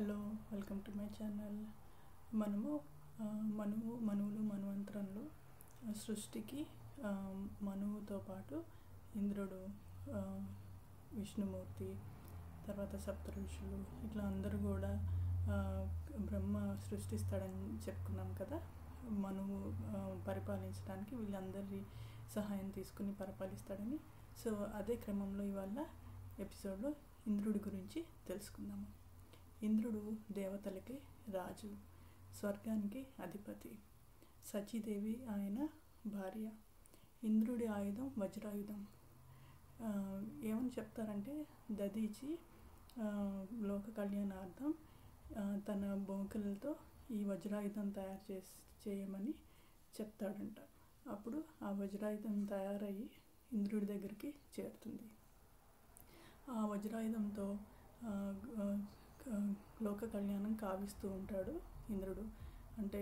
Hello, welcome to my channel. మనము మనువులు మన్వంతరంలో సృష్టికి మనువుతో పాటు ఇంద్రుడు, విష్ణుమూర్తి, తర్వాత సప్త ఋషులు ఇట్లా అందరూ కూడా బ్రహ్మ సృష్టిస్తాడని చెప్పుకున్నాం కదా. మనువు పరిపాలించడానికి వీళ్ళందరి సహాయం తీసుకుని పరిపాలిస్తాడని. సో అదే క్రమంలో ఇవాళ ఎపిసోడ్లో ఇంద్రుడి గురించి తెలుసుకుందాము. ఇంద్రుడు దేవతలకి రాజు, స్వర్గానికి అధిపతి. సచీదేవి ఆయన భార్య. ఇంద్రుడి ఆయుధం వజ్రాయుధం. ఏమని చెప్తారంటే, దదీచి లోక కళ్యాణార్థం తన బొంకలతో ఈ వజ్రాయుధం తయారు చేయమని చెప్తాడంట. అప్పుడు ఆ వజ్రాయుధం తయారయ్యి ఇంద్రుడి దగ్గరికి చేరుతుంది. ఆ వజ్రాయుధంతో లోక కళ్యాణం కావిస్తూ ఉంటాడు ఇంద్రుడు. అంటే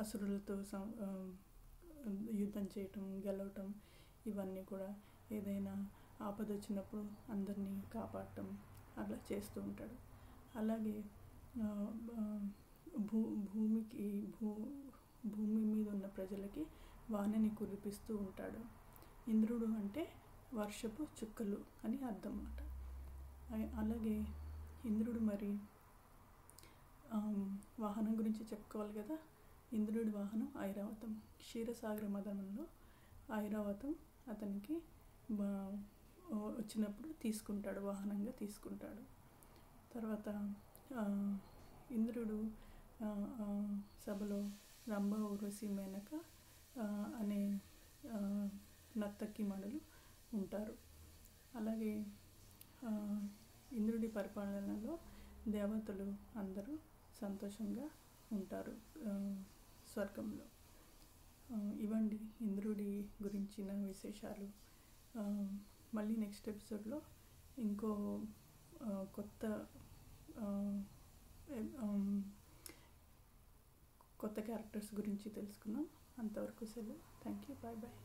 అసురులతో యుద్ధం చేయటం, గెలవటం, ఇవన్నీ కూడా ఏదైనా ఆపద వచ్చినప్పుడు అందరినీ కాపాడటం అట్లా చేస్తూ ఉంటాడు. అలాగే భూమి మీద ఉన్న ప్రజలకి వానని కురిపిస్తూ ఉంటాడు. ఇంద్రుడు అంటే వర్షపు చుక్కలు అని అర్థం అన్నమాట. అలాగే ఇంద్రుడు మరి వాహనం గురించి చెప్పుకోవాలి కదా. ఇంద్రుడి వాహనం ఐరావతం. క్షీరసాగర మదనంలో ఐరావతం అతనికి వచ్చినప్పుడు తీసుకుంటాడు, వాహనంగా తీసుకుంటాడు. తర్వాత ఇంద్రుడు సభలో రంభ, ఊర్వశి, మేనక అనే నర్తకి మణులు ఉంటారు. అలాగే ఇంద్రుడి పరిపాలనలో దేవతలు అందరూ సంతోషంగా ఉంటారు స్వర్గంలో. ఇవండి ఇంద్రుడి గురించిన విశేషాలు. మళ్ళీ నెక్స్ట్ ఎపిసోడ్లో ఇంకో కొత్త క్యారెక్టర్స్ గురించి తెలుసుకుందాం. అంతవరకు సెలవు. Thank you. Bye bye.